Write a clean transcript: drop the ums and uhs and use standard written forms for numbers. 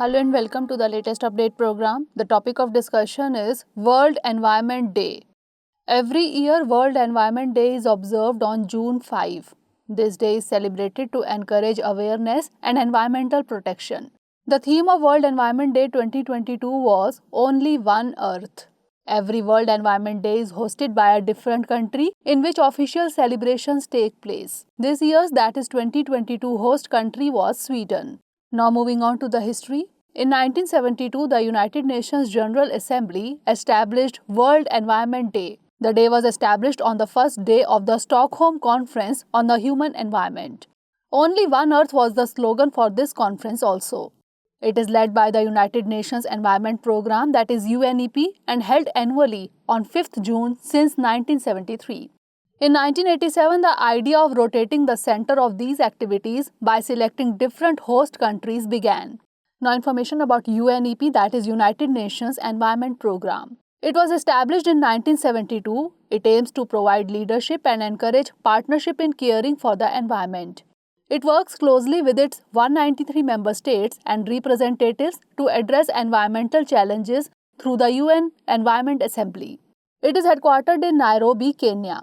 Hello and welcome to the latest update program. The topic of discussion is World Environment Day. Every year, World Environment Day is observed on June 5. This day is celebrated to encourage awareness and environmental protection. The theme of World Environment Day 2022 was Only One Earth. Every World Environment Day is hosted by a different country in which official celebrations take place. This year's, that is 2022, host country was Sweden. Now moving on to the history. In 1972, the United Nations General Assembly established World Environment Day. The day was established on the first day of the Stockholm Conference on the Human Environment. Only One Earth was the slogan for this conference also. It is led by the United Nations Environment Programme, that is UNEP, and held annually on 5th June since 1973. In 1987, the idea of rotating the center of these activities by selecting different host countries began. Now information about UNEP, that is United Nations Environment Programme. It was established in 1972. It aims to provide leadership and encourage partnership in caring for the environment. It works closely with its 193 member states and representatives to address environmental challenges through the UN Environment Assembly. It is headquartered in Nairobi, Kenya.